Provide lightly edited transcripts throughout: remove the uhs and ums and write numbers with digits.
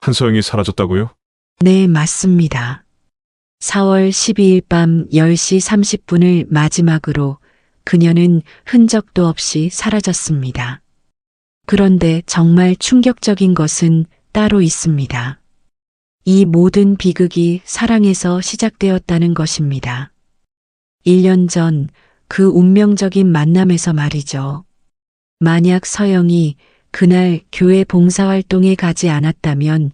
한서영이 사라졌다고요? 네, 맞습니다. 4월 12일 밤 10시 30분을 마지막으로 그녀는 흔적도 없이 사라졌습니다. 그런데 정말 충격적인 것은 따로 있습니다. 이 모든 비극이 사랑에서 시작되었다는 것입니다. 1년 전 그 운명적인 만남에서 말이죠. 만약 서영이 그날 교회 봉사활동에 가지 않았다면,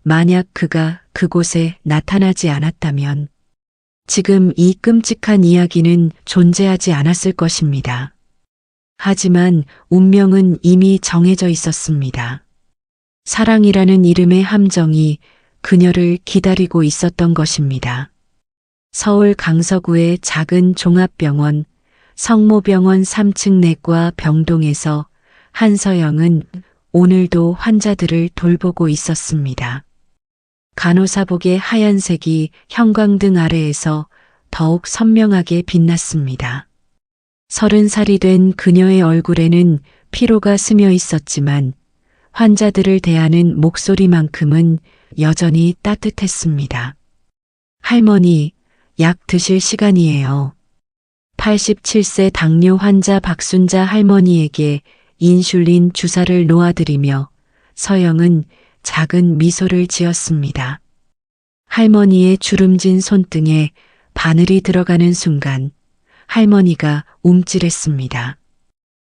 만약 그가 그곳에 나타나지 않았다면, 지금 이 끔찍한 이야기는 존재하지 않았을 것입니다. 하지만 운명은 이미 정해져 있었습니다. 사랑이라는 이름의 함정이 그녀를 기다리고 있었던 것입니다. 서울 강서구의 작은 종합병원 성모병원 3층 내과 병동에서 한서영은 오늘도 환자들을 돌보고 있었습니다. 간호사복의 하얀색이 형광등 아래에서 더욱 선명하게 빛났습니다. 30살이 된 그녀의 얼굴에는 피로가 스며 있었지만 환자들을 대하는 목소리만큼은 여전히 따뜻했습니다. 할머니, 약 드실 시간이에요. 87세 당뇨 환자 박순자 할머니에게 인슐린 주사를 놓아드리며 서영은 작은 미소를 지었습니다. 할머니의 주름진 손등에 바늘이 들어가는 순간 할머니가 움찔했습니다.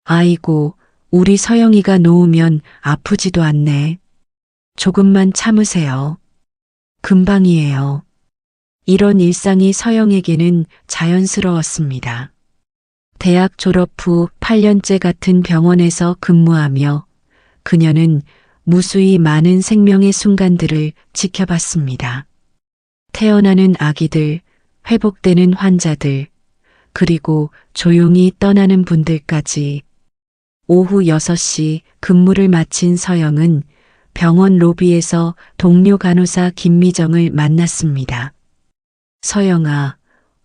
아이고, 우리 서영이가 놓으면 아프지도 않네. 조금만 참으세요. 금방이에요. 이런 일상이 서영에게는 자연스러웠습니다. 대학 졸업 후 8년째 같은 병원에서 근무하며 그녀는 무수히 많은 생명의 순간들을 지켜봤습니다. 태어나는 아기들, 회복되는 환자들, 그리고 조용히 떠나는 분들까지. 오후 6시 근무를 마친 서영은 병원 로비에서 동료 간호사 김미정을 만났습니다. 서영아,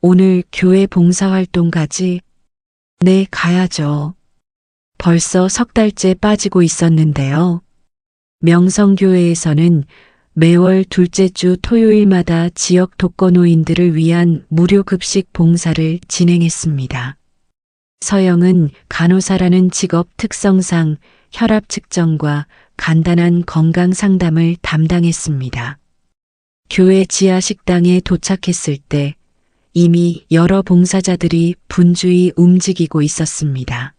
오늘 교회 봉사활동 가지? 네, 가야죠. 벌써 3달째 빠지고 있었는데요. 명성교회에서는 매월 둘째 주 토요일마다 지역 독거노인들을 위한 무료 급식 봉사를 진행했습니다. 서영은 간호사라는 직업 특성상 혈압 측정과 간단한 건강 상담을 담당했습니다. 교회 지하 식당에 도착했을 때 이미 여러 봉사자들이 분주히 움직이고 있었습니다.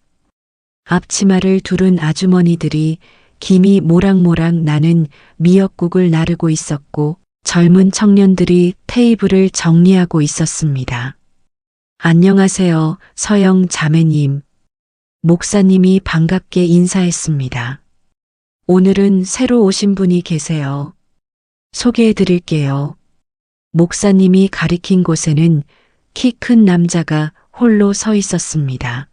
앞치마를 두른 아주머니들이 김이 모락모락 나는 미역국을 나르고 있었고 젊은 청년들이 테이블을 정리하고 있었습니다. 안녕하세요, 서영 자매님. 목사님이 반갑게 인사했습니다. 오늘은 새로 오신 분이 계세요. 소개해 드릴게요. 목사님이 가리킨 곳에는 키 큰 남자가 홀로 서 있었습니다.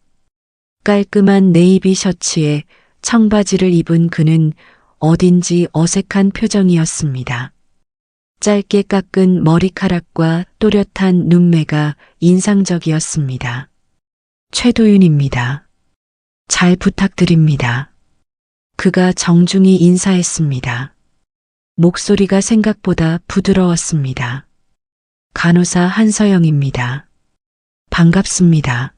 깔끔한 네이비 셔츠에 청바지를 입은 그는 어딘지 어색한 표정이었습니다. 짧게 깎은 머리카락과 또렷한 눈매가 인상적이었습니다. 최도윤입니다. 잘 부탁드립니다. 그가 정중히 인사했습니다. 목소리가 생각보다 부드러웠습니다. 간호사 한서영입니다. 반갑습니다.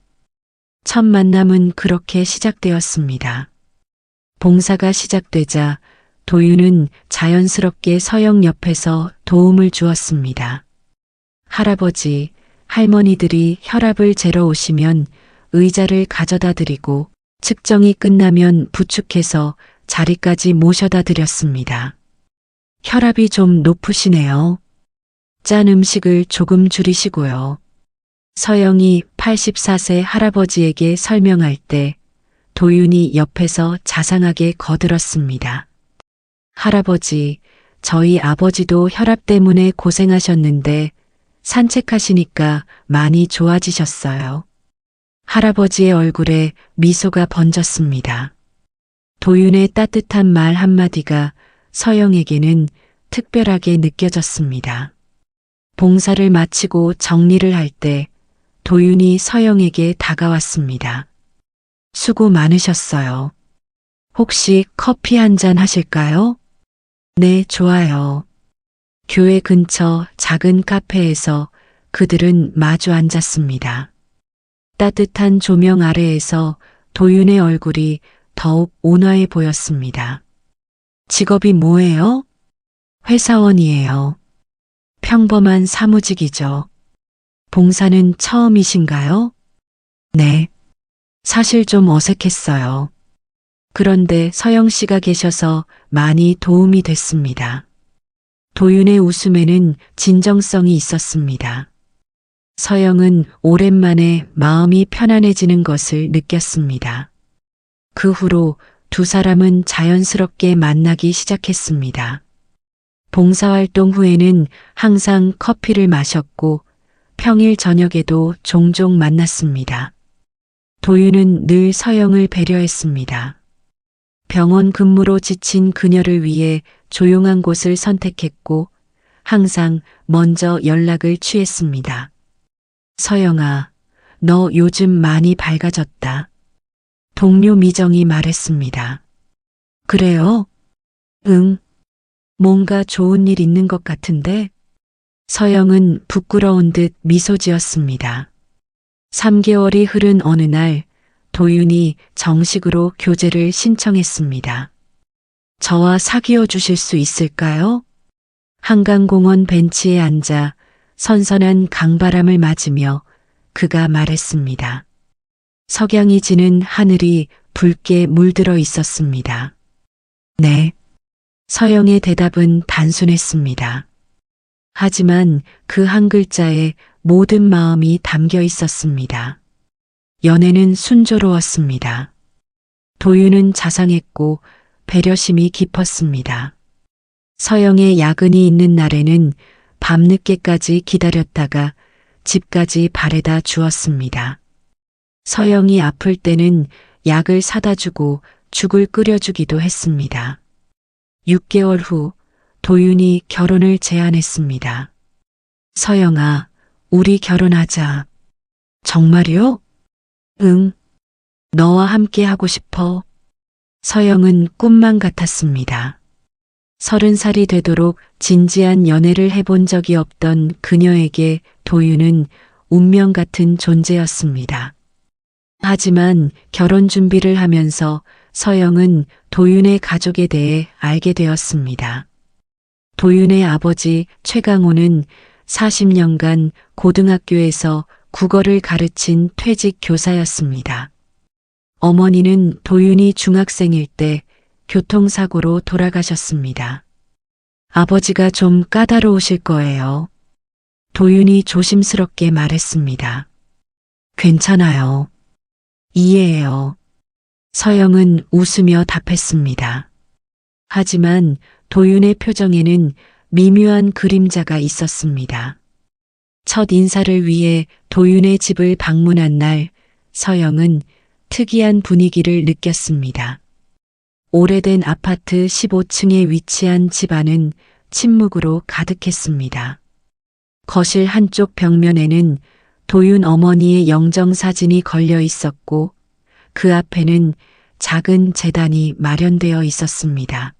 첫 만남은 그렇게 시작되었습니다. 봉사가 시작되자 도윤은 자연스럽게 서영 옆에서 도움을 주었습니다. 할아버지, 할머니들이 혈압을 재러 오시면 의자를 가져다 드리고 측정이 끝나면 부축해서 자리까지 모셔다 드렸습니다. 혈압이 좀 높으시네요. 짠 음식을 조금 줄이시고요. 서영이 84세 할아버지에게 설명할 때 도윤이 옆에서 자상하게 거들었습니다. 할아버지, 저희 아버지도 혈압 때문에 고생하셨는데 산책하시니까 많이 좋아지셨어요. 할아버지의 얼굴에 미소가 번졌습니다. 도윤의 따뜻한 말 한마디가 서영에게는 특별하게 느껴졌습니다. 봉사를 마치고 정리를 할 때 도윤이 서영에게 다가왔습니다. 수고 많으셨어요. 혹시 커피 한 잔 하실까요? 네, 좋아요. 교회 근처 작은 카페에서 그들은 마주 앉았습니다. 따뜻한 조명 아래에서 도윤의 얼굴이 더욱 온화해 보였습니다. 직업이 뭐예요? 회사원이에요. 평범한 사무직이죠. 봉사는 처음이신가요? 네. 사실 좀 어색했어요. 그런데 서영 씨가 계셔서 많이 도움이 됐습니다. 도윤의 웃음에는 진정성이 있었습니다. 서영은 오랜만에 마음이 편안해지는 것을 느꼈습니다. 그 후로 두 사람은 자연스럽게 만나기 시작했습니다. 봉사활동 후에는 항상 커피를 마셨고 평일 저녁에도 종종 만났습니다. 도윤은 늘 서영을 배려했습니다. 병원 근무로 지친 그녀를 위해 조용한 곳을 선택했고 항상 먼저 연락을 취했습니다. 서영아, 너 요즘 많이 밝아졌다. 동료 미정이 말했습니다. 그래요? 응. 뭔가 좋은 일 있는 것 같은데? 서영은 부끄러운 듯 미소 지었습니다. 3개월이 흐른 어느 날 도윤이 정식으로 교제를 신청했습니다. 저와 사귀어 주실 수 있을까요? 한강공원 벤치에 앉아 선선한 강바람을 맞으며 그가 말했습니다. 석양이 지는 하늘이 붉게 물들어 있었습니다. 네. 서영의 대답은 단순했습니다. 하지만 그 한 글자에 모든 마음이 담겨 있었습니다. 연애는 순조로웠습니다. 도윤은 자상했고 배려심이 깊었습니다. 서영의 야근이 있는 날에는 밤늦게까지 기다렸다가 집까지 바래다 주었습니다. 서영이 아플 때는 약을 사다 주고 죽을 끓여주기도 했습니다. 6개월 후 도윤이 결혼을 제안했습니다. 서영아, 우리 결혼하자. 정말요? 응. 너와 함께 하고 싶어. 서영은 꿈만 같았습니다. 30살이 되도록 진지한 연애를 해본 적이 없던 그녀에게 도윤은 운명 같은 존재였습니다. 하지만 결혼 준비를 하면서 서영은 도윤의 가족에 대해 알게 되었습니다. 도윤의 아버지 최강호는 40년간 고등학교에서 국어를 가르친 퇴직 교사였습니다. 어머니는 도윤이 중학생일 때 교통사고로 돌아가셨습니다. 아버지가 좀 까다로우실 거예요. 도윤이 조심스럽게 말했습니다. 괜찮아요. 이해해요. 서영은 웃으며 답했습니다. 하지만 도윤의 표정에는 미묘한 그림자가 있었습니다. 첫 인사를 위해 도윤의 집을 방문한 날 서영은 특이한 분위기를 느꼈습니다. 오래된 아파트 15층에 위치한 집안은 침묵으로 가득했습니다. 거실 한쪽 벽면에는 도윤 어머니의 영정사진이 걸려 있었고 그 앞에는 작은 제단이 마련되어 있었습니다.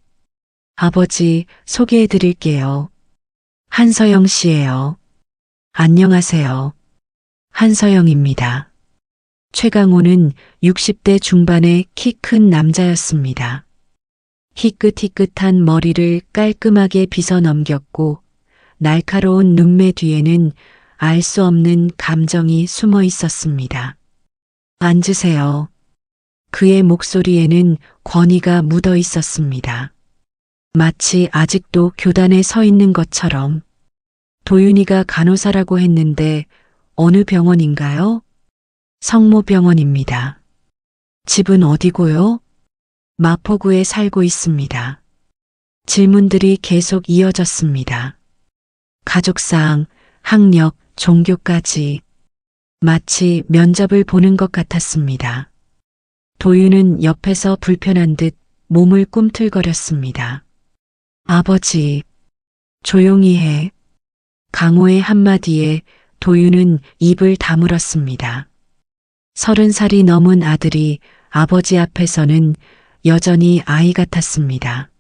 아버지, 소개해 드릴게요. 한서영 씨예요. 안녕하세요. 한서영입니다. 최강호는 60대 중반의 키 큰 남자였습니다. 희끗희끗한 머리를 깔끔하게 빗어 넘겼고 날카로운 눈매 뒤에는 알 수 없는 감정이 숨어 있었습니다. 앉으세요. 그의 목소리에는 권위가 묻어 있었습니다. 마치 아직도 교단에 서 있는 것처럼. 도윤이가 간호사라고 했는데 어느 병원인가요? 성모병원입니다. 집은 어디고요? 마포구에 살고 있습니다. 질문들이 계속 이어졌습니다. 가족상, 학력, 종교까지 마치 면접을 보는 것 같았습니다. 도윤은 옆에서 불편한 듯 몸을 꿈틀거렸습니다. 아버지, 조용히 해. 강호의 한마디에 도윤은 입을 다물었습니다. 30살이 넘은 아들이 아버지 앞에서는 여전히 아이 같았습니다.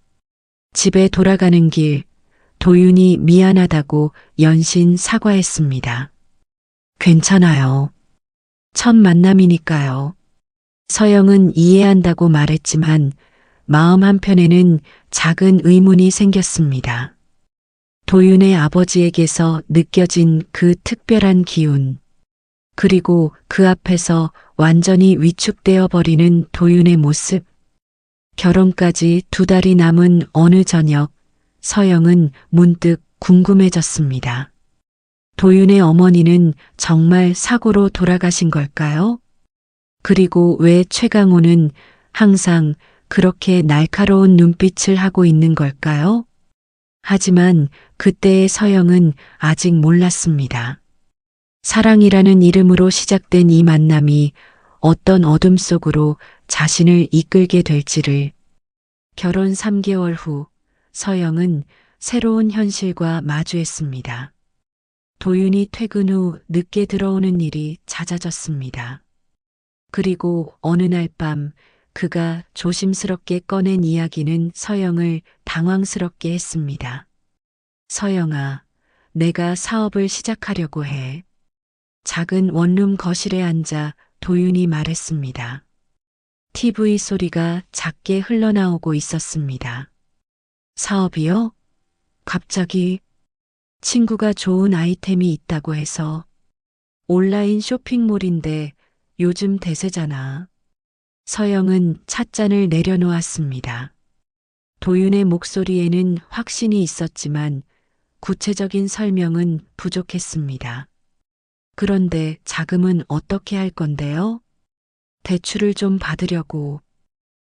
집에 돌아가는 길, 도윤이 미안하다고 연신 사과했습니다. 괜찮아요. 첫 만남이니까요. 서영은 이해한다고 말했지만 마음 한편에는 작은 의문이 생겼습니다. 도윤의 아버지에게서 느껴진 그 특별한 기운, 그리고 그 앞에서 완전히 위축되어 버리는 도윤의 모습. 결혼까지 2달이 남은 어느 저녁, 서영은 문득 궁금해졌습니다. 도윤의 어머니는 정말 사고로 돌아가신 걸까요? 그리고 왜 최강호는 항상 그렇게 날카로운 눈빛을 하고 있는 걸까요? 하지만 그때의 서영은 아직 몰랐습니다. 사랑이라는 이름으로 시작된 이 만남이 어떤 어둠 속으로 자신을 이끌게 될지를. 결혼 3개월 후 서영은 새로운 현실과 마주했습니다. 도윤이 퇴근 후 늦게 들어오는 일이 잦아졌습니다. 그리고 어느 날 밤 그가 조심스럽게 꺼낸 이야기는 서영을 당황스럽게 했습니다. 서영아, 내가 사업을 시작하려고 해. 작은 원룸 거실에 앉아 도윤이 말했습니다. TV 소리가 작게 흘러나오고 있었습니다. 사업이요? 갑자기 친구가 좋은 아이템이 있다고 해서. 온라인 쇼핑몰인데 요즘 대세잖아. 서영은 찻잔을 내려놓았습니다. 도윤의 목소리에는 확신이 있었지만 구체적인 설명은 부족했습니다. 그런데 자금은 어떻게 할 건데요? 대출을 좀 받으려고.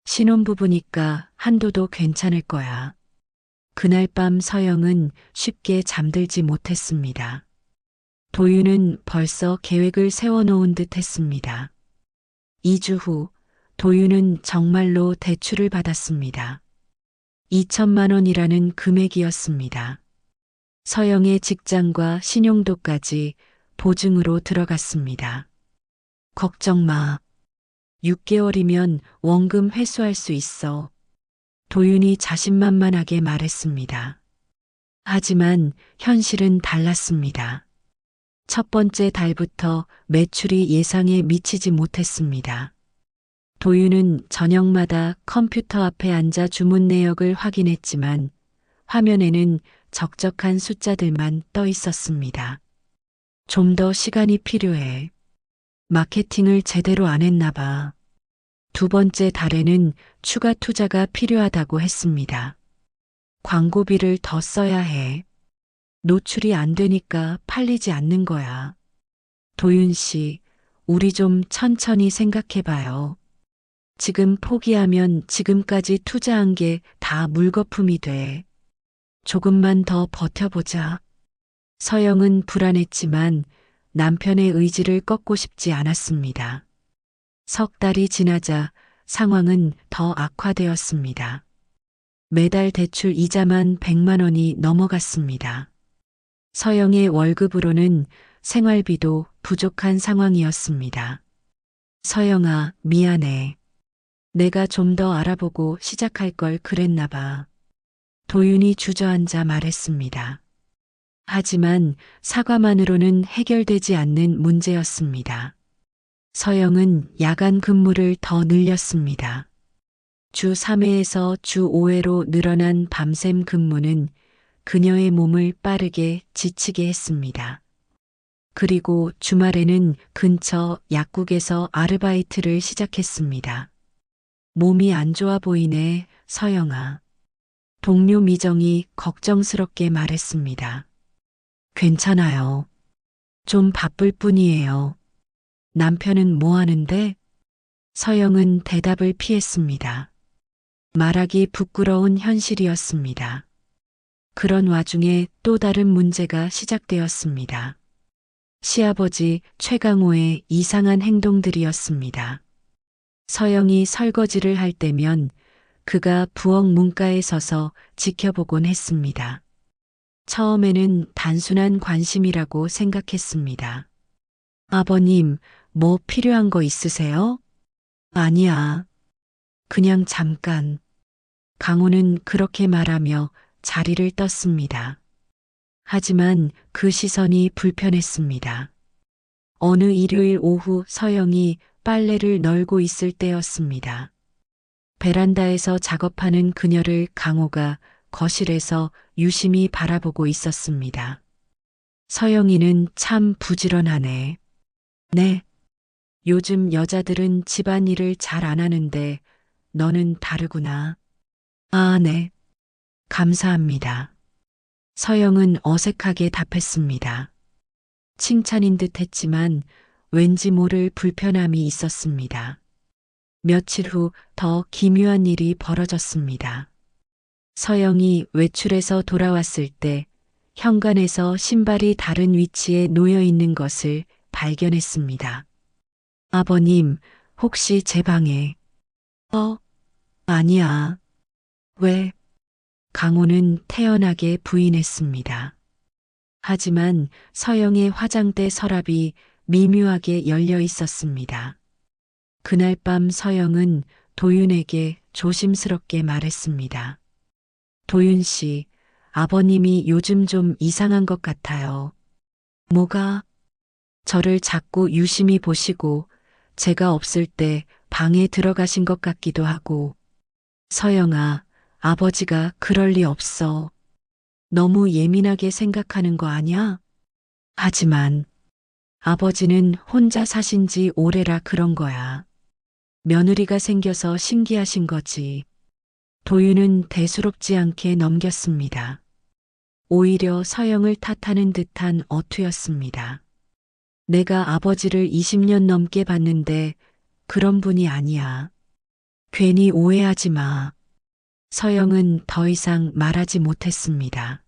신혼부부니까 한도도 괜찮을 거야. 그날 밤 서영은 쉽게 잠들지 못했습니다. 도윤은 벌써 계획을 세워놓은 듯 했습니다. 2주 후 도윤은 정말로 대출을 받았습니다. 2천만 원이라는 금액이었습니다. 서영의 직장과 신용도까지 보증으로 들어갔습니다. 걱정 마. 6개월이면 원금 회수할 수 있어. 도윤이 자신만만하게 말했습니다. 하지만 현실은 달랐습니다. 첫 번째 달부터 매출이 예상에 미치지 못했습니다. 도윤은 저녁마다 컴퓨터 앞에 앉아 주문 내역을 확인했지만 화면에는 적적한 숫자들만 떠 있었습니다. 좀 더 시간이 필요해. 마케팅을 제대로 안 했나 봐. 두 번째 달에는 추가 투자가 필요하다고 했습니다. 광고비를 더 써야 해. 노출이 안 되니까 팔리지 않는 거야. 도윤 씨, 우리 좀 천천히 생각해 봐요. 지금 포기하면 지금까지 투자한 게 다 물거품이 돼. 조금만 더 버텨보자. 서영은 불안했지만 남편의 의지를 꺾고 싶지 않았습니다. 석 달이 지나자 상황은 더 악화되었습니다. 매달 대출 이자만 100만 원이 넘어갔습니다. 서영의 월급으로는 생활비도 부족한 상황이었습니다. 서영아, 미안해. 내가 좀 더 알아보고 시작할 걸 그랬나 봐. 도윤이 주저앉아 말했습니다. 하지만 사과만으로는 해결되지 않는 문제였습니다. 서영은 야간 근무를 더 늘렸습니다. 주 3회에서 주 5회로 늘어난 밤샘 근무는 그녀의 몸을 빠르게 지치게 했습니다. 그리고 주말에는 근처 약국에서 아르바이트를 시작했습니다. 몸이 안 좋아 보이네, 서영아. 동료 미정이 걱정스럽게 말했습니다. 괜찮아요. 좀 바쁠 뿐이에요. 남편은 뭐 하는데? 서영은 대답을 피했습니다. 말하기 부끄러운 현실이었습니다. 그런 와중에 또 다른 문제가 시작되었습니다. 시아버지 최강호의 이상한 행동들이었습니다. 서영이 설거지를 할 때면 그가 부엌 문가에 서서 지켜보곤 했습니다. 처음에는 단순한 관심이라고 생각했습니다. 아버님, 뭐 필요한 거 있으세요? 아니야. 그냥 잠깐. 강호는 그렇게 말하며 자리를 떴습니다. 하지만 그 시선이 불편했습니다. 어느 일요일 오후 서영이 빨래를 널고 있을 때였습니다. 베란다에서 작업하는 그녀를 강호가 거실에서 유심히 바라보고 있었습니다. 서영이는 참 부지런하네. 네. 요즘 여자들은 집안일을 잘 안 하는데 너는 다르구나. 아, 네. 감사합니다. 서영은 어색하게 답했습니다. 칭찬인 듯 했지만 왠지 모를 불편함이 있었습니다. 며칠 후 더 기묘한 일이 벌어졌습니다. 서영이 외출해서 돌아왔을 때 현관에서 신발이 다른 위치에 놓여 있는 것을 발견했습니다. 아버님, 혹시 제 방에? 아니야. 왜? 강호는 태연하게 부인했습니다. 하지만 서영의 화장대 서랍이 미묘하게 열려 있었습니다. 그날 밤 서영은 도윤에게 조심스럽게 말했습니다. 도윤 씨, 아버님이 요즘 좀 이상한 것 같아요. 뭐가? 저를 자꾸 유심히 보시고 제가 없을 때 방에 들어가신 것 같기도 하고. 서영아, 아버지가 그럴 리 없어. 너무 예민하게 생각하는 거 아냐? 하지만 아버지는 혼자 사신 지 오래라 그런 거야. 며느리가 생겨서 신기하신 거지. 도윤은 대수롭지 않게 넘겼습니다. 오히려 서영을 탓하는 듯한 어투였습니다. 내가 아버지를 20년 넘게 봤는데 그런 분이 아니야. 괜히 오해하지 마. 서영은 더 이상 말하지 못했습니다.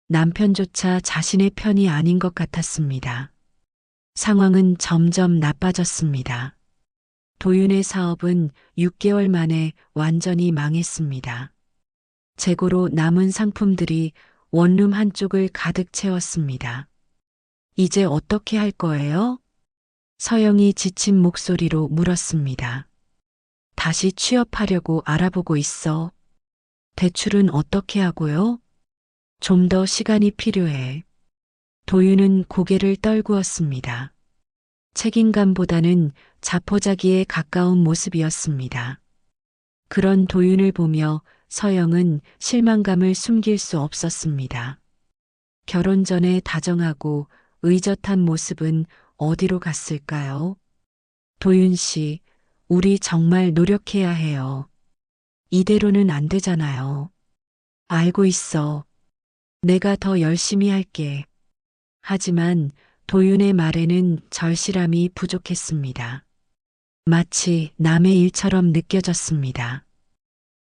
남편조차 자신의 편이 아닌 것 같았습니다. 상황은 점점 나빠졌습니다. 도윤의 사업은 6개월 만에 완전히 망했습니다. 재고로 남은 상품들이 원룸 한쪽을 가득 채웠습니다. 이제 어떻게 할 거예요? 서영이 지친 목소리로 물었습니다. 다시 취업하려고 알아보고 있어. 대출은 어떻게 하고요? 좀 더 시간이 필요해. 도윤은 고개를 떨구었습니다. 책임감보다는 자포자기에 가까운 모습이었습니다. 그런 도윤을 보며 서영은 실망감을 숨길 수 없었습니다. 결혼 전에 다정하고 의젓한 모습은 어디로 갔을까요? 도윤 씨, 우리 정말 노력해야 해요. 이대로는 안 되잖아요. 알고 있어. 내가 더 열심히 할게. 하지만 도윤의 말에는 절실함이 부족했습니다. 마치 남의 일처럼 느껴졌습니다.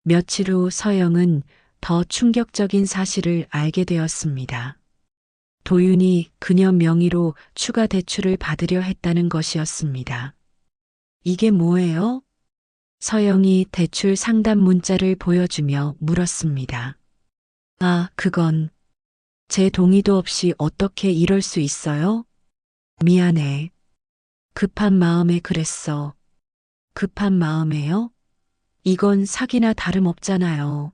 며칠 후 서영은 더 충격적인 사실을 알게 되었습니다. 도윤이 그녀 명의로 추가 대출을 받으려 했다는 것이었습니다. 이게 뭐예요? 서영이 대출 상담 문자를 보여주며 물었습니다. 아, 그건 제 동의도 없이 어떻게 이럴 수 있어요? 미안해. 급한 마음에 그랬어. 급한 마음에요? 이건 사기나 다름없잖아요.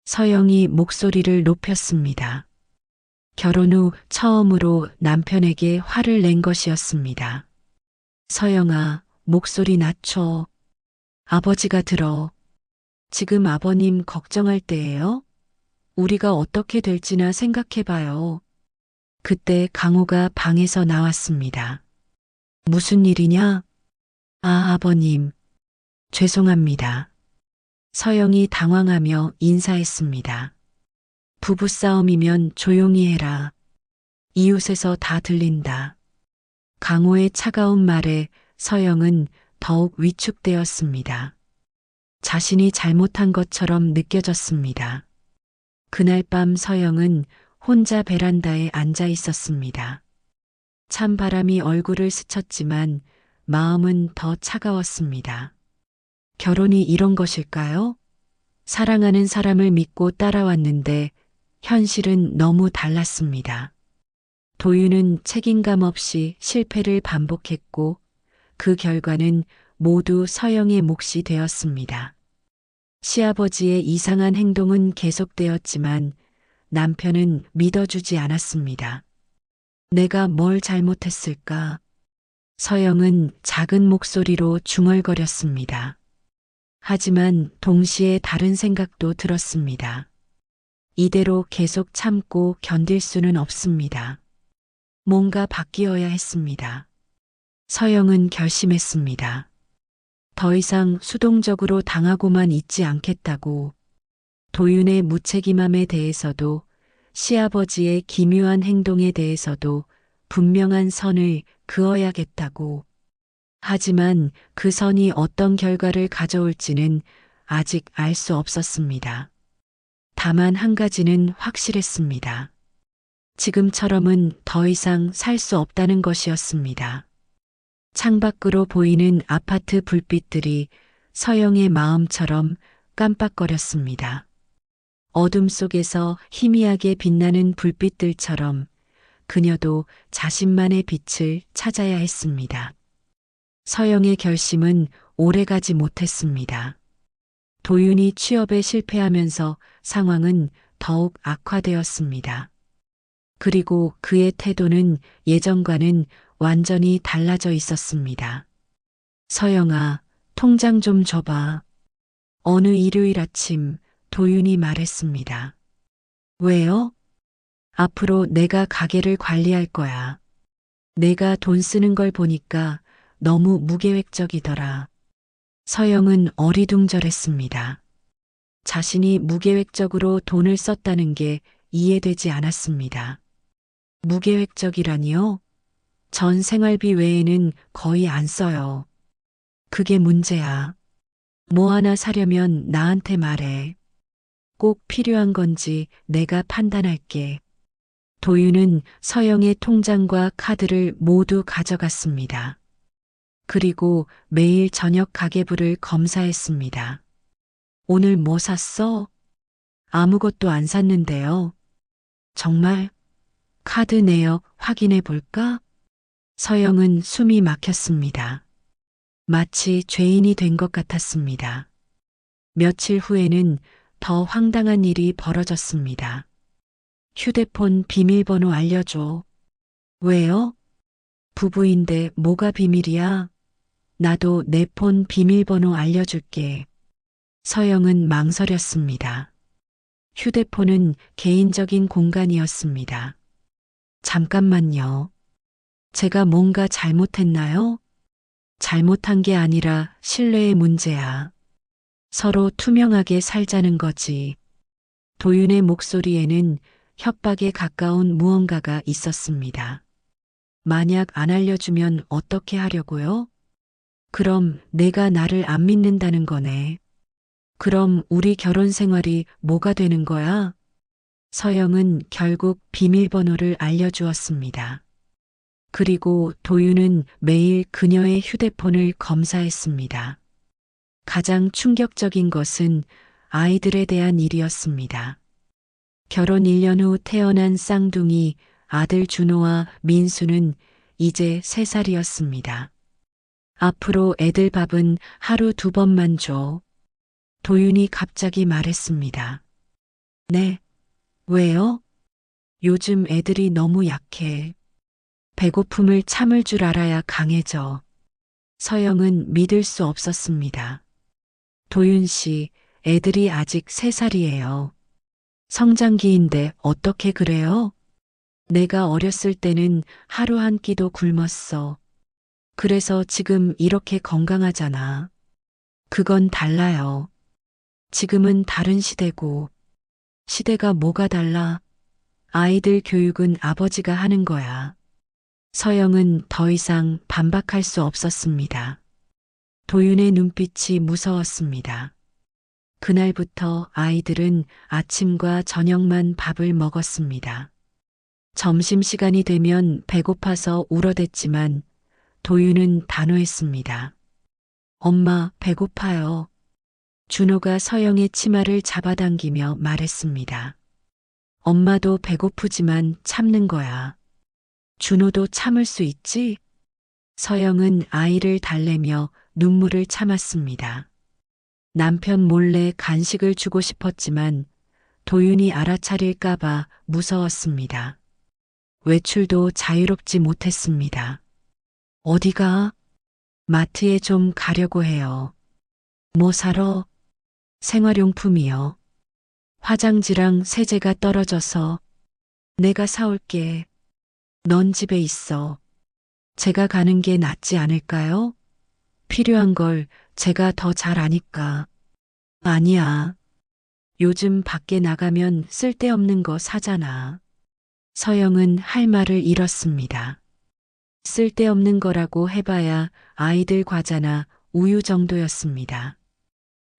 서영이 목소리를 높였습니다. 결혼 후 처음으로 남편에게 화를 낸 것이었습니다. 서영아, 목소리 낮춰. 아버지가 들어. 지금 아버님 걱정할 때예요? 우리가 어떻게 될지나 생각해봐요. 그때 강호가 방에서 나왔습니다. 무슨 일이냐? 아, 아버님. 죄송합니다. 서영이 당황하며 인사했습니다. 부부싸움이면 조용히 해라. 이웃에서 다 들린다. 강호의 차가운 말에 서영은 더욱 위축되었습니다. 자신이 잘못한 것처럼 느껴졌습니다. 그날 밤 서영은 혼자 베란다에 앉아 있었습니다. 찬바람이 얼굴을 스쳤지만 마음은 더 차가웠습니다. 결혼이 이런 것일까요? 사랑하는 사람을 믿고 따라왔는데 현실은 너무 달랐습니다. 도윤은 책임감 없이 실패를 반복했고 그 결과는 모두 서영의 몫이 되었습니다. 시아버지의 이상한 행동은 계속되었지만 남편은 믿어주지 않았습니다. 내가 뭘 잘못했을까? 서영은 작은 목소리로 중얼거렸습니다. 하지만 동시에 다른 생각도 들었습니다. 이대로 계속 참고 견딜 수는 없습니다. 뭔가 바뀌어야 했습니다. 서영은 결심했습니다. 더 이상 수동적으로 당하고만 있지 않겠다고. 도윤의 무책임함에 대해서도 시아버지의 기묘한 행동에 대해서도 분명한 선을 그어야겠다고. 하지만 그 선이 어떤 결과를 가져올지는 아직 알 수 없었습니다. 다만 한 가지는 확실했습니다. 지금처럼은 더 이상 살 수 없다는 것이었습니다. 창밖으로 보이는 아파트 불빛들이 서영의 마음처럼 깜빡거렸습니다. 어둠 속에서 희미하게 빛나는 불빛들처럼 그녀도 자신만의 빛을 찾아야 했습니다. 서영의 결심은 오래가지 못했습니다. 도윤이 취업에 실패하면서 상황은 더욱 악화되었습니다. 그리고 그의 태도는 예전과는 완전히 달라져 있었습니다. 서영아, 통장 좀 줘봐. 어느 일요일 아침 도윤이 말했습니다. 왜요? 앞으로 내가 가게를 관리할 거야. 내가 돈 쓰는 걸 보니까 너무 무계획적이더라. 서영은 어리둥절했습니다. 자신이 무계획적으로 돈을 썼다는 게 이해되지 않았습니다. 무계획적이라니요? 전 생활비 외에는 거의 안 써요. 그게 문제야. 뭐 하나 사려면 나한테 말해. 꼭 필요한 건지 내가 판단할게. 도윤은 서영의 통장과 카드를 모두 가져갔습니다. 그리고 매일 저녁 가계부를 검사했습니다. 오늘 뭐 샀어? 아무것도 안 샀는데요. 정말? 카드 내역 확인해 볼까? 서영은 숨이 막혔습니다. 마치 죄인이 된 것 같았습니다. 며칠 후에는 더 황당한 일이 벌어졌습니다. 휴대폰 비밀번호 알려줘. 왜요? 부부인데 뭐가 비밀이야? 나도 내 폰 비밀번호 알려줄게. 서영은 망설였습니다. 휴대폰은 개인적인 공간이었습니다. 잠깐만요. 제가 뭔가 잘못했나요? 잘못한 게 아니라 신뢰의 문제야. 서로 투명하게 살자는 거지. 도윤의 목소리에는 협박에 가까운 무언가가 있었습니다. 만약 안 알려주면 어떻게 하려고요? 그럼 내가 나를 안 믿는다는 거네. 그럼 우리 결혼 생활이 뭐가 되는 거야? 서영은 결국 비밀번호를 알려주었습니다. 그리고 도윤은 매일 그녀의 휴대폰을 검사했습니다. 가장 충격적인 것은 아이들에 대한 일이었습니다. 결혼 1년 후 태어난 쌍둥이 아들 준호와 민수는 이제 3살이었습니다. 앞으로 애들 밥은 하루 2번만 줘. 도윤이 갑자기 말했습니다. 네. 왜요? 요즘 애들이 너무 약해. 배고픔을 참을 줄 알아야 강해져. 서영은 믿을 수 없었습니다. 도윤 씨, 애들이 아직 3살이에요. 성장기인데 어떻게 그래요? 내가 어렸을 때는 하루 한 끼도 굶었어. 그래서 지금 이렇게 건강하잖아. 그건 달라요. 지금은 다른 시대고. 시대가 뭐가 달라? 아이들 교육은 아버지가 하는 거야. 서영은 더 이상 반박할 수 없었습니다. 도윤의 눈빛이 무서웠습니다. 그날부터 아이들은 아침과 저녁만 밥을 먹었습니다. 점심시간이 되면 배고파서 울어댔지만 도윤은 단호했습니다. 엄마, 배고파요. 준호가 서영의 치마를 잡아당기며 말했습니다. 엄마도 배고프지만 참는 거야. 준호도 참을 수 있지? 서영은 아이를 달래며 눈물을 참았습니다. 남편 몰래 간식을 주고 싶었지만 도윤이 알아차릴까봐 무서웠습니다. 외출도 자유롭지 못했습니다. 어디가? 마트에 좀 가려고 해요. 뭐 사러? 생활용품이요. 화장지랑 세제가 떨어져서 내가 사올게. 넌 집에 있어. 제가 가는 게 낫지 않을까요? 필요한 걸 제가 더 잘 아니까. 아니야. 요즘 밖에 나가면 쓸데없는 거 사잖아. 서영은 할 말을 잃었습니다. 쓸데없는 거라고 해봐야 아이들 과자나 우유 정도였습니다.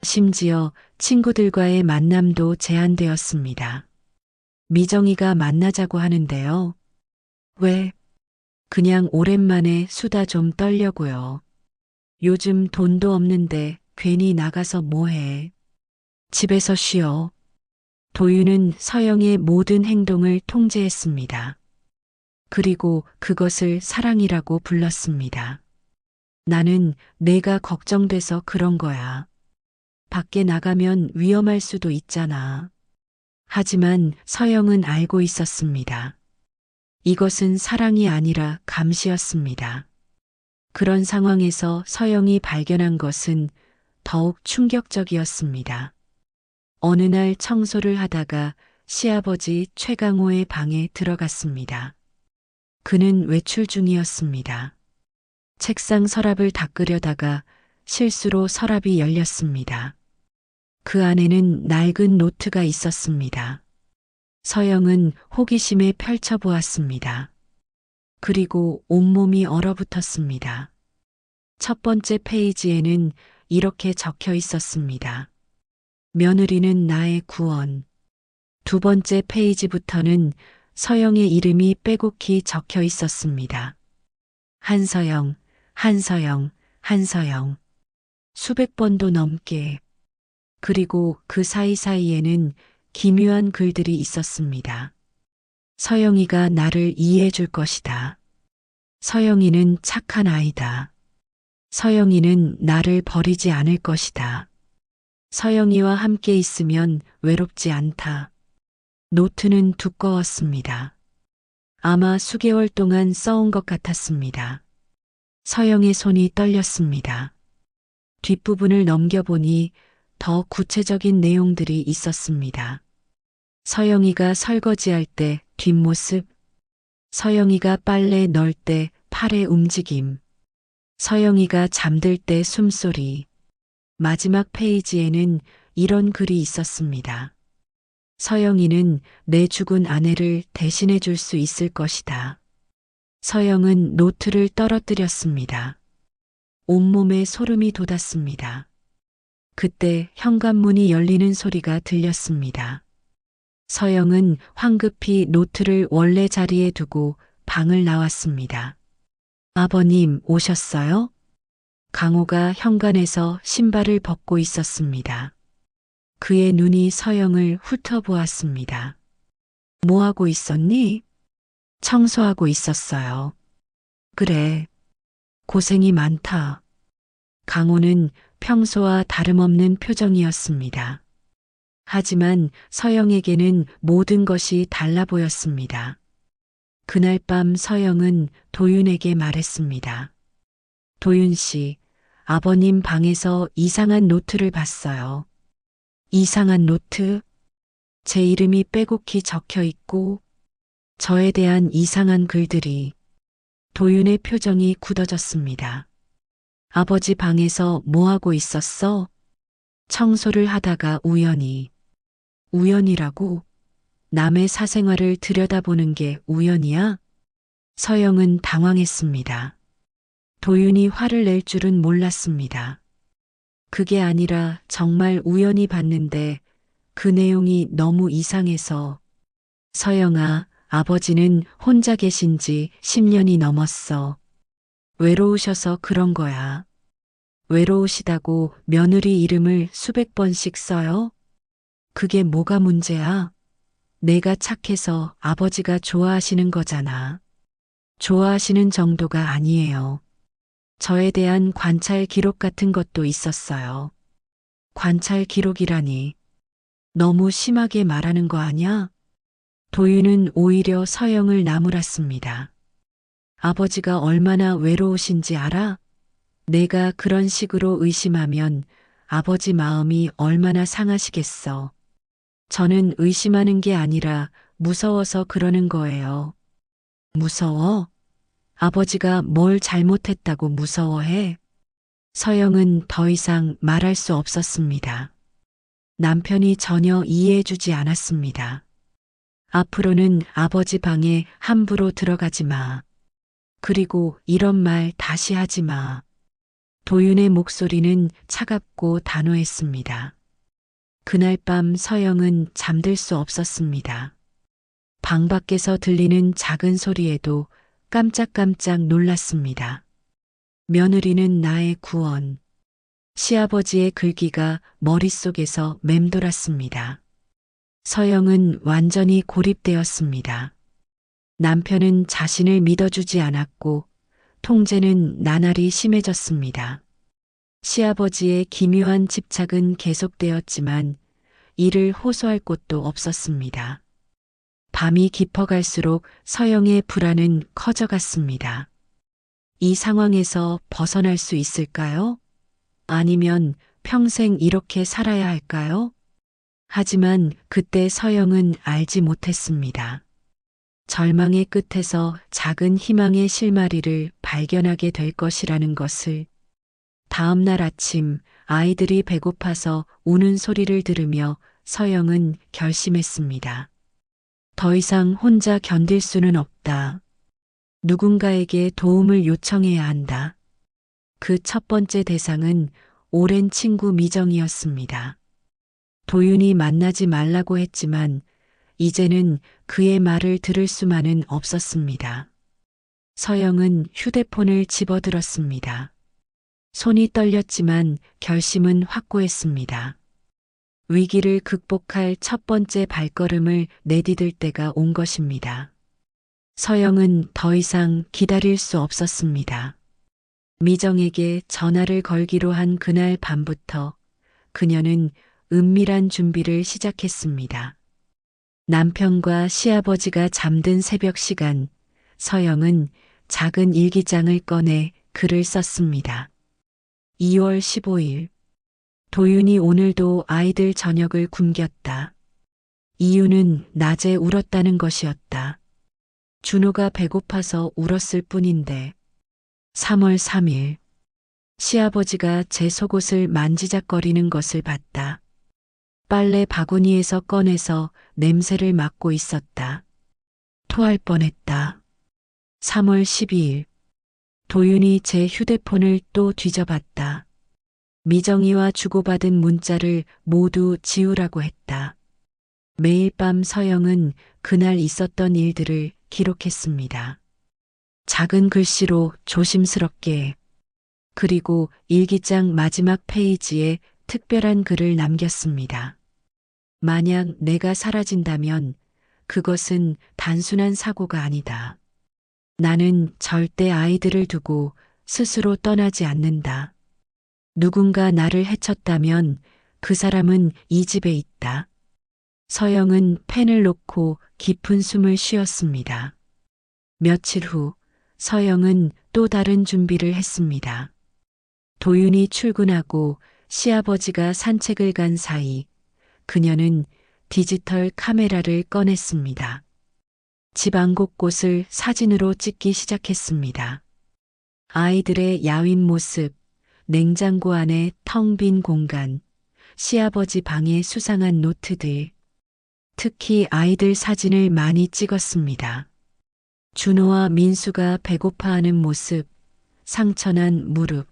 심지어 친구들과의 만남도 제한되었습니다. 미정이가 만나자고 하는데요. 왜? 그냥 오랜만에 수다 좀 떨려고요. 요즘 돈도 없는데 괜히 나가서 뭐해. 집에서 쉬어. 도윤은 서영의 모든 행동을 통제했습니다. 그리고 그것을 사랑이라고 불렀습니다. 나는 내가 걱정돼서 그런 거야. 밖에 나가면 위험할 수도 있잖아. 하지만 서영은 알고 있었습니다. 이것은 사랑이 아니라 감시였습니다. 그런 상황에서 서영이 발견한 것은 더욱 충격적이었습니다. 어느 날 청소를 하다가 시아버지 최강호의 방에 들어갔습니다. 그는 외출 중이었습니다. 책상 서랍을 닦으려다가 실수로 서랍이 열렸습니다. 그 안에는 낡은 노트가 있었습니다. 서영은 호기심에 펼쳐보았습니다. 그리고 온몸이 얼어붙었습니다. 첫 번째 페이지에는 이렇게 적혀 있었습니다. 며느리는 나의 구원. 두 번째 페이지부터는 서영의 이름이 빼곡히 적혀 있었습니다. 한서영, 한서영, 한서영. 수백 번도 넘게. 그리고 그 사이사이에는 기묘한 글들이 있었습니다. 서영이가 나를 이해해 줄 것이다. 서영이는 착한 아이다. 서영이는 나를 버리지 않을 것이다. 서영이와 함께 있으면 외롭지 않다. 노트는 두꺼웠습니다. 아마 수개월 동안 써온 것 같았습니다. 서영의 손이 떨렸습니다. 뒷부분을 넘겨보니 더 구체적인 내용들이 있었습니다. 서영이가 설거지할 때 뒷모습, 서영이가 빨래 넣을 때 팔의 움직임, 서영이가 잠들 때 숨소리. 마지막 페이지에는 이런 글이 있었습니다. 서영이는 내 죽은 아내를 대신해 줄 수 있을 것이다. 서영은 노트를 떨어뜨렸습니다. 온몸에 소름이 돋았습니다. 그때 현관문이 열리는 소리가 들렸습니다. 서영은 황급히 노트를 원래 자리에 두고 방을 나왔습니다. 아버님 오셨어요? 강호가 현관에서 신발을 벗고 있었습니다. 그의 눈이 서영을 훑어보았습니다. 뭐 하고 있었니? 청소하고 있었어요. 그래. 고생이 많다. 강호는 평소와 다름없는 표정이었습니다. 하지만 서영에게는 모든 것이 달라 보였습니다. 그날 밤 서영은 도윤에게 말했습니다. 도윤 씨, 아버님 방에서 이상한 노트를 봤어요. 이상한 노트? 제 이름이 빼곡히 적혀 있고 저에 대한 이상한 글들이. 도윤의 표정이 굳어졌습니다. 아버지 방에서 뭐 하고 있었어? 청소를 하다가 우연히. 우연이라고? 남의 사생활을 들여다보는 게 우연이야? 서영은 당황했습니다. 도윤이 화를 낼 줄은 몰랐습니다. 그게 아니라 정말 우연히 봤는데 그 내용이 너무 이상해서. 서영아, 아버지는 혼자 계신 지 10년이 넘었어. 외로우셔서 그런 거야. 외로우시다고 며느리 이름을 수백 번씩 써요? 그게 뭐가 문제야? 내가 착해서 아버지가 좋아하시는 거잖아. 좋아하시는 정도가 아니에요. 저에 대한 관찰 기록 같은 것도 있었어요. 관찰 기록이라니. 너무 심하게 말하는 거 아냐? 도윤은 오히려 서영을 나무랐습니다. 아버지가 얼마나 외로우신지 알아? 내가 그런 식으로 의심하면 아버지 마음이 얼마나 상하시겠어. 저는 의심하는 게 아니라 무서워서 그러는 거예요. 무서워? 아버지가 뭘 잘못했다고 무서워해? 서영은 더 이상 말할 수 없었습니다. 남편이 전혀 이해해주지 않았습니다. 앞으로는 아버지 방에 함부로 들어가지 마. 그리고 이런 말 다시 하지 마. 도윤의 목소리는 차갑고 단호했습니다. 그날 밤 서영은 잠들 수 없었습니다. 방 밖에서 들리는 작은 소리에도 깜짝깜짝 놀랐습니다. 며느리는 나의 구원. 시아버지의 글귀가 머릿속에서 맴돌았습니다. 서영은 완전히 고립되었습니다. 남편은 자신을 믿어주지 않았고 통제는 나날이 심해졌습니다. 시아버지의 기묘한 집착은 계속되었지만 이를 호소할 곳도 없었습니다. 밤이 깊어갈수록 서영의 불안은 커져갔습니다. 이 상황에서 벗어날 수 있을까요? 아니면 평생 이렇게 살아야 할까요? 하지만 그때 서영은 알지 못했습니다. 절망의 끝에서 작은 희망의 실마리를 발견하게 될 것이라는 것을. 다음 날 아침 아이들이 배고파서 우는 소리를 들으며 서영은 결심했습니다. 더 이상 혼자 견딜 수는 없다. 누군가에게 도움을 요청해야 한다. 그 첫 번째 대상은 오랜 친구 미정이었습니다. 도윤이 만나지 말라고 했지만 이제는 그의 말을 들을 수만은 없었습니다. 서영은 휴대폰을 집어들었습니다. 손이 떨렸지만 결심은 확고했습니다. 위기를 극복할 첫 번째 발걸음을 내디딜 때가 온 것입니다. 서영은 더 이상 기다릴 수 없었습니다. 미정에게 전화를 걸기로 한 그날 밤부터 그녀는 은밀한 준비를 시작했습니다. 남편과 시아버지가 잠든 새벽 시간, 서영은 작은 일기장을 꺼내 글을 썼습니다. 2월 15일. 도윤이 오늘도 아이들 저녁을 굶겼다. 이유는 낮에 울었다는 것이었다. 준호가 배고파서 울었을 뿐인데. 3월 3일. 시아버지가 제 속옷을 만지작거리는 것을 봤다. 빨래 바구니에서 꺼내서 냄새를 맡고 있었다. 토할 뻔했다. 3월 12일. 도윤이 제 휴대폰을 또 뒤져봤다. 미정이와 주고받은 문자를 모두 지우라고 했다. 매일 밤 서영은 그날 있었던 일들을 기록했습니다. 작은 글씨로 조심스럽게. 그리고 일기장 마지막 페이지에 특별한 글을 남겼습니다. 만약 내가 사라진다면 그것은 단순한 사고가 아니다. 나는 절대 아이들을 두고 스스로 떠나지 않는다. 누군가 나를 해쳤다면 그 사람은 이 집에 있다. 서영은 펜을 놓고 깊은 숨을 쉬었습니다. 며칠 후 서영은 또 다른 준비를 했습니다. 도윤이 출근하고 시아버지가 산책을 간 사이 그녀는 디지털 카메라를 꺼냈습니다. 집 안 곳곳을 사진으로 찍기 시작했습니다. 아이들의 야윈 모습, 냉장고 안의 텅 빈 공간, 시아버지 방의 수상한 노트들. 특히 아이들 사진을 많이 찍었습니다. 준호와 민수가 배고파하는 모습, 상처난 무릎,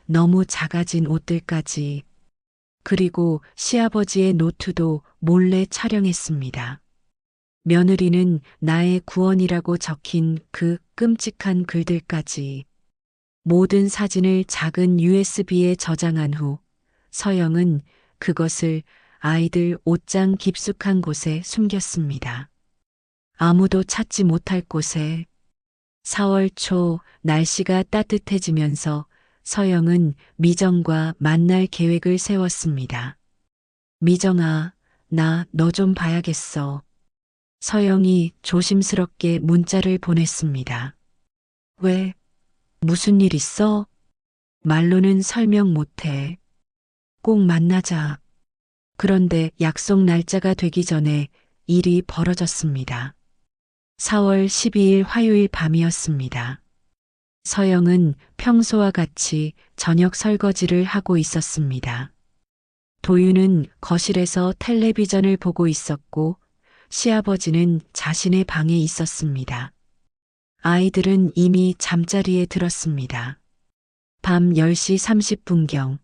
너무 작아진 옷들까지. 그리고 시아버지의 노트도 몰래 촬영했습니다. 며느리는 나의 구원이라고 적힌 그 끔찍한 글들까지. 모든 사진을 작은 USB에 저장한 후 서영은 그것을 아이들 옷장 깊숙한 곳에 숨겼습니다. 아무도 찾지 못할 곳에. 4월 초 날씨가 따뜻해지면서 서영은 미정과 만날 계획을 세웠습니다. 미정아, 나 너 좀 봐야겠어. 서영이 조심스럽게 문자를 보냈습니다. 왜? 무슨 일 있어? 말로는 설명 못해. 꼭 만나자. 그런데 약속 날짜가 되기 전에 일이 벌어졌습니다. 4월 12일 화요일 밤이었습니다. 서영은 평소와 같이 저녁 설거지를 하고 있었습니다. 도윤은 거실에서 텔레비전을 보고 있었고 시아버지는 자신의 방에 있었습니다. 아이들은 이미 잠자리에 들었습니다. 밤 10시 30분경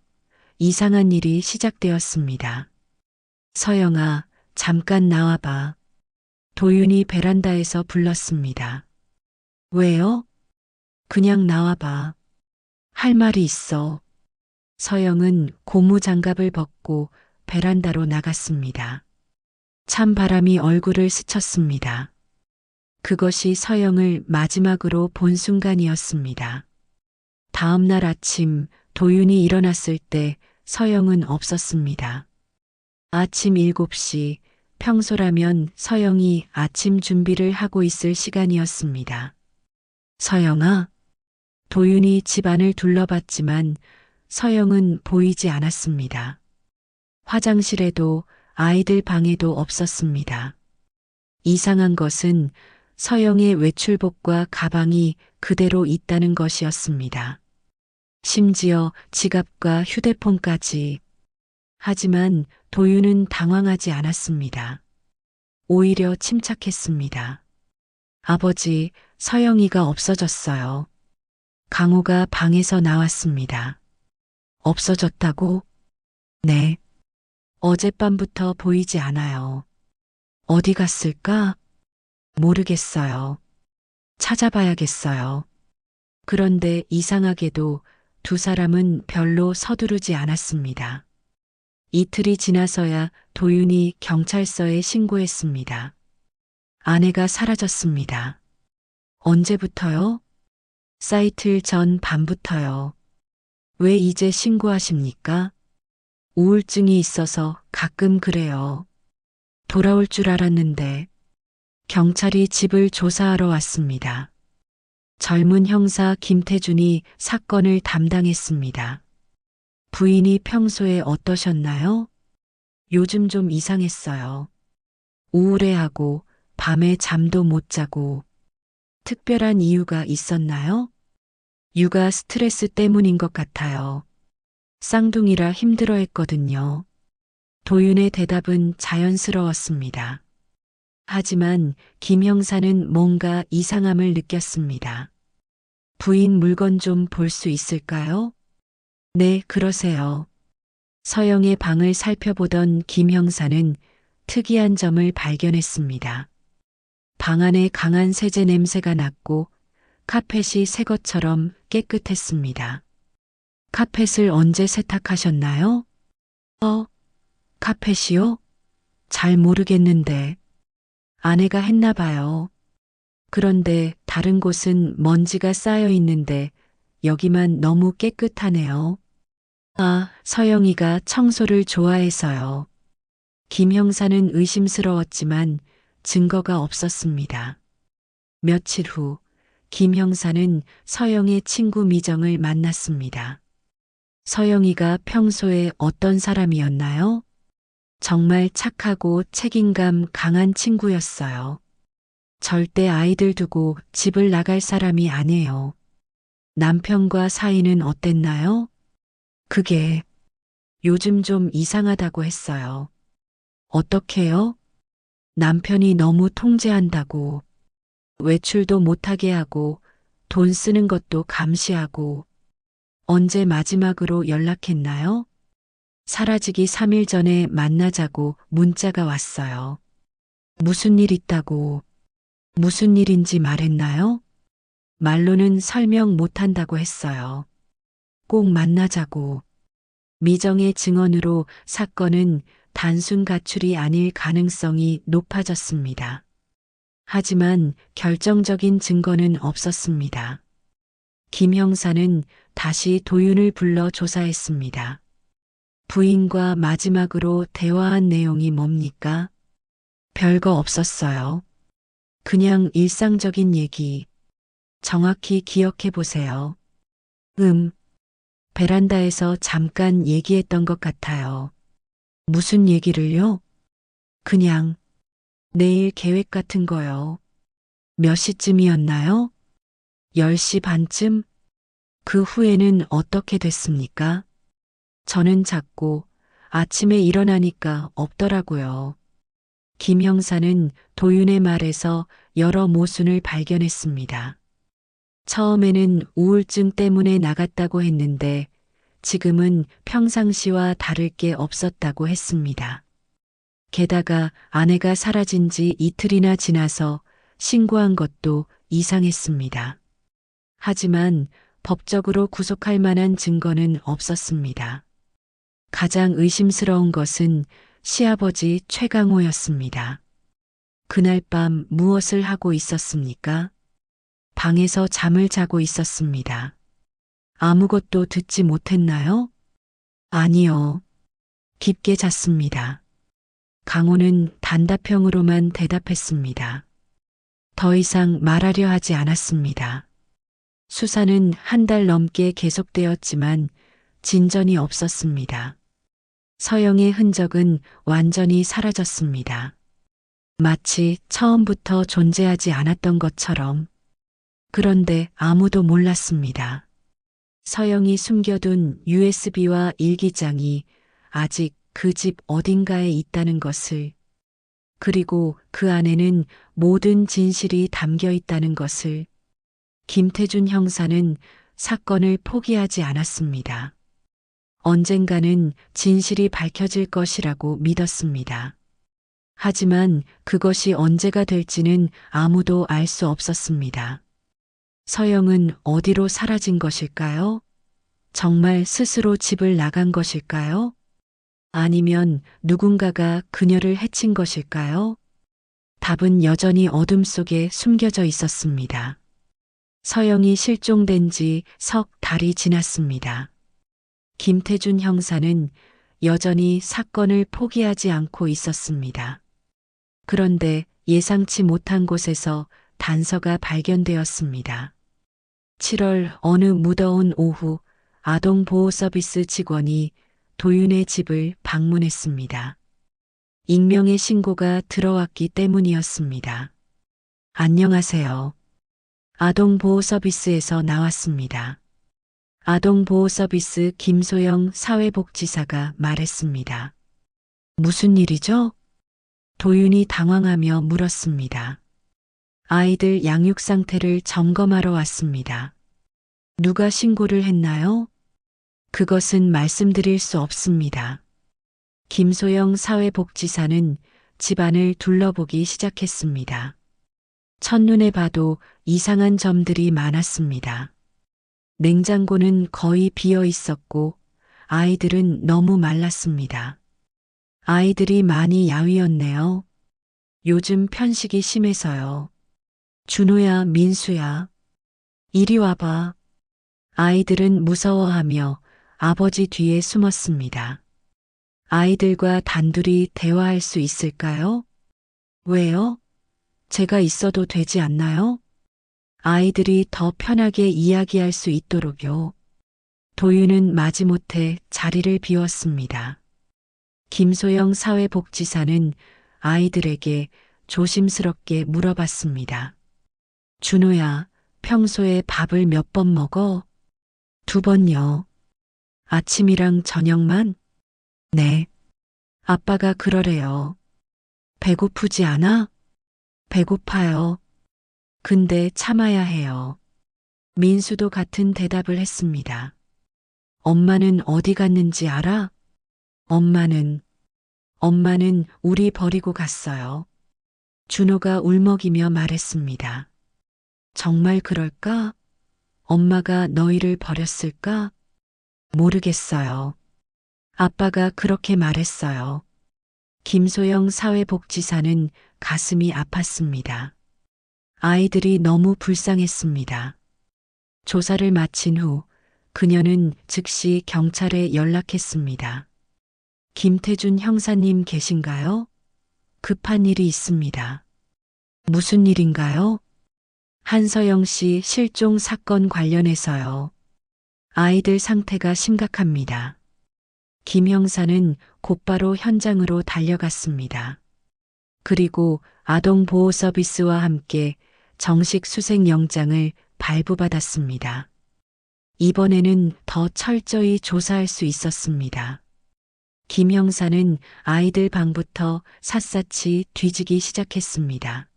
이상한 일이 시작되었습니다. 서영아, 잠깐 나와봐. 도윤이 베란다에서 불렀습니다. 왜요? 그냥 나와봐. 할 말이 있어. 서영은 고무 장갑을 벗고 베란다로 나갔습니다. 찬 바람이 얼굴을 스쳤습니다. 그것이 서영을 마지막으로 본 순간이었습니다. 다음 날 아침 도윤이 일어났을 때 서영은 없었습니다. 아침 7시, 평소라면 서영이 아침 준비를 하고 있을 시간이었습니다. 서영아, 도윤이 집안을 둘러봤지만 서영은 보이지 않았습니다. 화장실에도 아이들 방에도 없었습니다. 이상한 것은 서영의 외출복과 가방이 그대로 있다는 것이었습니다. 심지어 지갑과 휴대폰까지. 하지만 도윤은 당황하지 않았습니다. 오히려 침착했습니다. 아버지, 서영이가 없어졌어요. 강호가 방에서 나왔습니다. 없어졌다고? 네. 어젯밤부터 보이지 않아요. 어디 갔을까? 모르겠어요. 찾아봐야겠어요. 그런데 이상하게도 두 사람은 별로 서두르지 않았습니다. 이틀이 지나서야 도윤이 경찰서에 신고했습니다. 아내가 사라졌습니다. 언제부터요? 사이틀 전 밤부터요. 왜 이제 신고하십니까? 우울증이 있어서 가끔 그래요. 돌아올 줄 알았는데 경찰이 집을 조사하러 왔습니다. 젊은 형사 김태준이 사건을 담당했습니다. 부인이 평소에 어떠셨나요? 요즘 좀 이상했어요. 우울해하고 밤에 잠도 못 자고. 특별한 이유가 있었나요? 육아 스트레스 때문인 것 같아요. 쌍둥이라 힘들어했거든요. 도윤의 대답은 자연스러웠습니다. 하지만 김 형사는 뭔가 이상함을 느꼈습니다. 부인 물건 좀 볼 수 있을까요? 네, 그러세요. 서영의 방을 살펴보던 김 형사는 특이한 점을 발견했습니다. 방 안에 강한 세제 냄새가 났고 카펫이 새 것처럼 깨끗했습니다. 카펫을 언제 세탁하셨나요? 카펫이요? 잘 모르겠는데. 아내가 했나 봐요. 그런데 다른 곳은 먼지가 쌓여 있는데 여기만 너무 깨끗하네요. 아, 서영이가 청소를 좋아해서요. 김 형사는 의심스러웠지만 증거가 없었습니다. 며칠 후, 김 형사는 서영의 친구 미정을 만났습니다. 서영이가 평소에 어떤 사람이었나요? 정말 착하고 책임감 강한 친구였어요. 절대 아이들 두고 집을 나갈 사람이 아니에요. 남편과 사이는 어땠나요? 그게 요즘 좀 이상하다고 했어요. 어떻게요? 남편이 너무 통제한다고. 외출도 못하게 하고 돈 쓰는 것도 감시하고. 언제 마지막으로 연락했나요? 사라지기 3일 전에 만나자고 문자가 왔어요. 무슨 일 있다고. 무슨 일인지 말했나요? 말로는 설명 못한다고 했어요. 꼭 만나자고. 미정의 증언으로 사건은 단순 가출이 아닐 가능성이 높아졌습니다. 하지만 결정적인 증거는 없었습니다. 김 형사는 다시 도윤을 불러 조사했습니다. 부인과 마지막으로 대화한 내용이 뭡니까? 별거 없었어요. 그냥 일상적인 얘기. 정확히 기억해 보세요. 베란다에서 잠깐 얘기했던 것 같아요. 무슨 얘기를요? 그냥 내일 계획 같은 거요. 몇 시쯤이었나요? 10시 반쯤? 그 후에는 어떻게 됐습니까? 저는 자꾸 아침에 일어나니까 없더라고요. 김 형사는 도윤의 말에서 여러 모순을 발견했습니다. 처음에는 우울증 때문에 나갔다고 했는데 지금은 평상시와 다를 게 없었다고 했습니다. 게다가 아내가 사라진 지 이틀이나 지나서 신고한 것도 이상했습니다. 하지만 법적으로 구속할 만한 증거는 없었습니다. 가장 의심스러운 것은 시아버지 최강호였습니다. 그날 밤 무엇을 하고 있었습니까? 방에서 잠을 자고 있었습니다. 아무것도 듣지 못했나요? 아니요. 깊게 잤습니다. 강호는 단답형으로만 대답했습니다. 더 이상 말하려 하지 않았습니다. 수사는 한 달 넘게 계속되었지만 진전이 없었습니다. 서영의 흔적은 완전히 사라졌습니다. 마치 처음부터 존재하지 않았던 것처럼. 그런데 아무도 몰랐습니다. 서영이 숨겨둔 USB와 일기장이 아직 그 집 어딘가에 있다는 것을, 그리고 그 안에는 모든 진실이 담겨 있다는 것을. 김태준 형사는 사건을 포기하지 않았습니다. 언젠가는 진실이 밝혀질 것이라고 믿었습니다. 하지만 그것이 언제가 될지는 아무도 알 수 없었습니다. 서영은 어디로 사라진 것일까요? 정말 스스로 집을 나간 것일까요? 아니면 누군가가 그녀를 해친 것일까요? 답은 여전히 어둠 속에 숨겨져 있었습니다. 서영이 실종된 지 석 달이 지났습니다. 김태준 형사는 여전히 사건을 포기하지 않고 있었습니다. 그런데 예상치 못한 곳에서 단서가 발견되었습니다. 7월 어느 무더운 오후 아동보호서비스 직원이 도윤의 집을 방문했습니다. 익명의 신고가 들어왔기 때문이었습니다. 안녕하세요. 아동보호서비스에서 나왔습니다. 아동보호서비스 김소영 사회복지사가 말했습니다. 무슨 일이죠? 도윤이 당황하며 물었습니다. 아이들 양육 상태를 점검하러 왔습니다. 누가 신고를 했나요? 그것은 말씀드릴 수 없습니다. 김소영 사회복지사는 집안을 둘러보기 시작했습니다. 첫눈에 봐도 이상한 점들이 많았습니다. 냉장고는 거의 비어 있었고 아이들은 너무 말랐습니다. 아이들이 많이 야위었네요. 요즘 편식이 심해서요. 준호야, 민수야. 이리 와봐. 아이들은 무서워하며 아버지 뒤에 숨었습니다. 아이들과 단둘이 대화할 수 있을까요? 왜요? 제가 있어도 되지 않나요? 아이들이 더 편하게 이야기할 수 있도록요. 도윤은 마지못해 자리를 비웠습니다. 김소영 사회복지사는 아이들에게 조심스럽게 물어봤습니다. 준호야, 평소에 밥을 몇 번 먹어? 2번요. 아침이랑 저녁만? 네. 아빠가 그러래요. 배고프지 않아? 배고파요. 근데 참아야 해요. 민수도 같은 대답을 했습니다. 엄마는 어디 갔는지 알아? 엄마는 우리 버리고 갔어요. 준호가 울먹이며 말했습니다. 정말 그럴까? 엄마가 너희를 버렸을까? 모르겠어요. 아빠가 그렇게 말했어요. 김소영 사회복지사는 가슴이 아팠습니다. 아이들이 너무 불쌍했습니다. 조사를 마친 후 그녀는 즉시 경찰에 연락했습니다. 김태준 형사님 계신가요? 급한 일이 있습니다. 무슨 일인가요? 한서영 씨 실종 사건 관련해서요. 아이들 상태가 심각합니다. 김 형사는 곧바로 현장으로 달려갔습니다. 그리고 아동보호서비스와 함께 정식 수색영장을 발부받았습니다. 이번에는 더 철저히 조사할 수 있었습니다. 김 형사는 아이들 방부터 샅샅이 뒤지기 시작했습니다.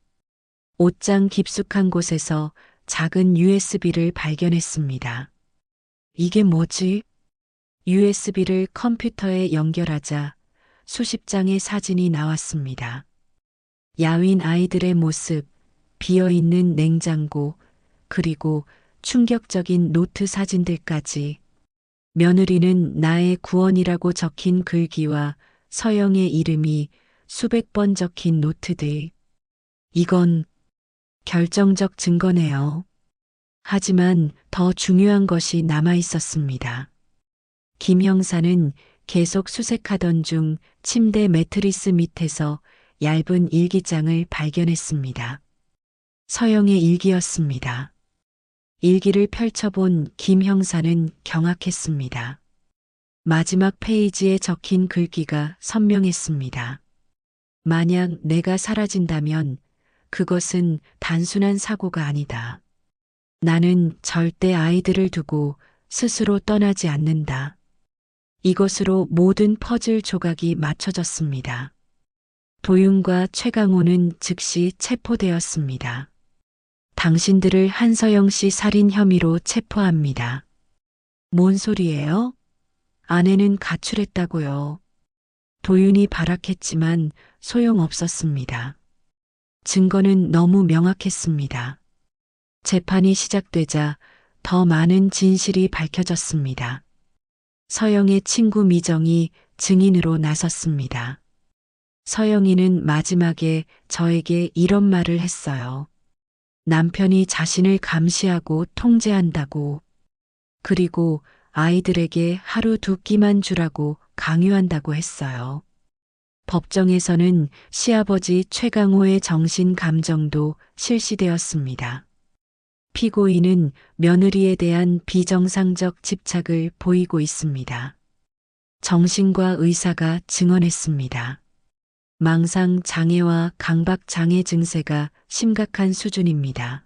옷장 깊숙한 곳에서 작은 USB를 발견했습니다. 이게 뭐지? USB를 컴퓨터에 연결하자 수십 장의 사진이 나왔습니다. 야윈 아이들의 모습, 비어있는 냉장고, 그리고 충격적인 노트 사진들까지. 며느리는 나의 구원이라고 적힌 글귀와 서영의 이름이 수백 번 적힌 노트들. 이건 결정적 증거네요. 하지만 더 중요한 것이 남아 있었습니다. 김 형사는 계속 수색하던 중 침대 매트리스 밑에서 얇은 일기장을 발견했습니다. 서영의 일기였습니다. 일기를 펼쳐본 김 형사는 경악했습니다. 마지막 페이지에 적힌 글귀가 선명했습니다. 만약 내가 사라진다면 그것은 단순한 사고가 아니다. 나는 절대 아이들을 두고 스스로 떠나지 않는다. 이것으로 모든 퍼즐 조각이 맞춰졌습니다. 도윤과 최강호는 즉시 체포되었습니다. 당신들을 한서영 씨 살인 혐의로 체포합니다. 뭔 소리예요? 아내는 가출했다고요. 도윤이 발악했지만 소용없었습니다. 증거는 너무 명확했습니다. 재판이 시작되자 더 많은 진실이 밝혀졌습니다. 서영의 친구 미정이 증인으로 나섰습니다. 서영이는 마지막에 저에게 이런 말을 했어요. 남편이 자신을 감시하고 통제한다고. 그리고 아이들에게 하루 2끼만 주라고 강요한다고 했어요. 법정에서는 시아버지 최강호의 정신 감정도 실시되었습니다. 피고인은 며느리에 대한 비정상적 집착을 보이고 있습니다. 정신과 의사가 증언했습니다. 망상 장애와 강박 장애 증세가 심각한 수준입니다.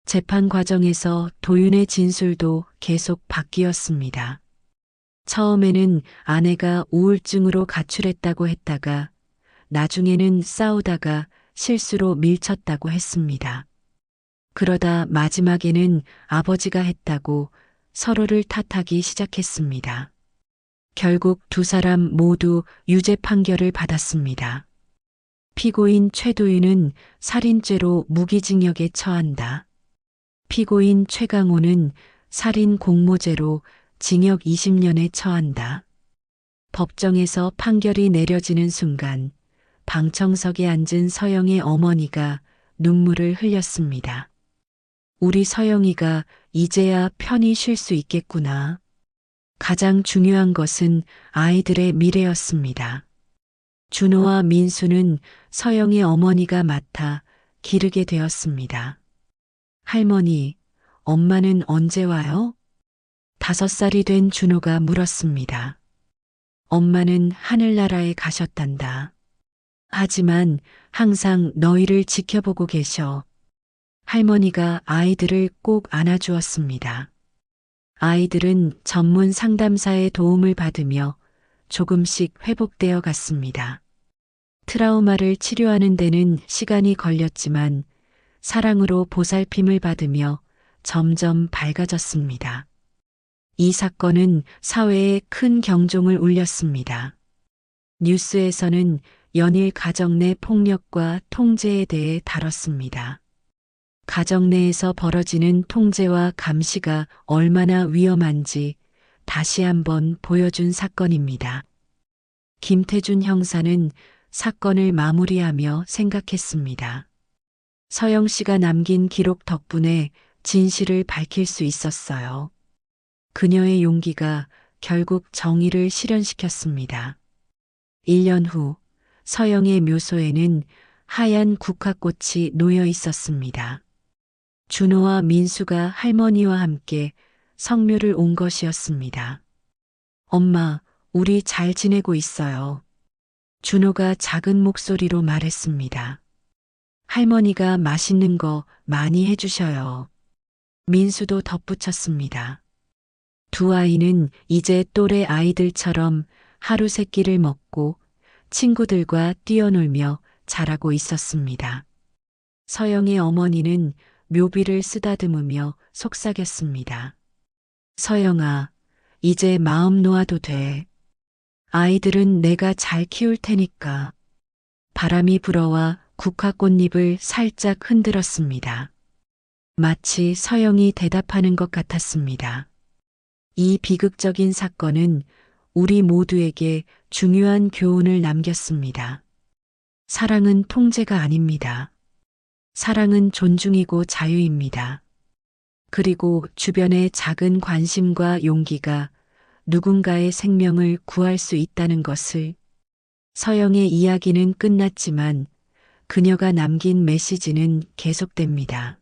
재판 과정에서 도윤의 진술도 계속 바뀌었습니다. 처음에는 아내가 우울증으로 가출했다고 했다가 나중에는 싸우다가 실수로 밀쳤다고 했습니다. 그러다 마지막에는 아버지가 했다고 서로를 탓하기 시작했습니다. 결국 두 사람 모두 유죄 판결을 받았습니다. 피고인 최도윤은 살인죄로 무기징역에 처한다. 피고인 최강호는 살인 공모죄로 징역 20년에 처한다. 법정에서 판결이 내려지는 순간 방청석에 앉은 서영의 어머니가 눈물을 흘렸습니다. 우리 서영이가 이제야 편히 쉴 수 있겠구나. 가장 중요한 것은 아이들의 미래였습니다. 준호와 민수는 서영의 어머니가 맡아 기르게 되었습니다. 할머니, 엄마는 언제 와요? 5살이 된 준호가 물었습니다. 엄마는 하늘나라에 가셨단다. 하지만 항상 너희를 지켜보고 계셔. 할머니가 아이들을 꼭 안아주었습니다. 아이들은 전문 상담사의 도움을 받으며 조금씩 회복되어 갔습니다. 트라우마를 치료하는 데는 시간이 걸렸지만 사랑으로 보살핌을 받으며 점점 밝아졌습니다. 이 사건은 사회에 큰 경종을 울렸습니다. 뉴스에서는 연일 가정 내 폭력과 통제에 대해 다뤘습니다. 가정 내에서 벌어지는 통제와 감시가 얼마나 위험한지 다시 한번 보여준 사건입니다. 김태준 형사는 사건을 마무리하며 생각했습니다. 서영 씨가 남긴 기록 덕분에 진실을 밝힐 수 있었어요. 그녀의 용기가 결국 정의를 실현시켰습니다. 1년 후 서영의 묘소에는 하얀 국화꽃이 놓여 있었습니다. 준호와 민수가 할머니와 함께 성묘를 온 것이었습니다. 엄마, 우리 잘 지내고 있어요. 준호가 작은 목소리로 말했습니다. 할머니가 맛있는 거 많이 해주셔요. 민수도 덧붙였습니다. 두 아이는 이제 또래 아이들처럼 하루 세 끼를 먹고 친구들과 뛰어놀며 자라고 있었습니다. 서영의 어머니는 묘비를 쓰다듬으며 속삭였습니다. 서영아, 이제 마음 놓아도 돼. 아이들은 내가 잘 키울 테니까. 바람이 불어와 국화꽃잎을 살짝 흔들었습니다. 마치 서영이 대답하는 것 같았습니다. 이 비극적인 사건은 우리 모두에게 중요한 교훈을 남겼습니다. 사랑은 통제가 아닙니다. 사랑은 존중이고 자유입니다. 그리고 주변의 작은 관심과 용기가 누군가의 생명을 구할 수 있다는 것을. 서영의 이야기는 끝났지만 그녀가 남긴 메시지는 계속됩니다.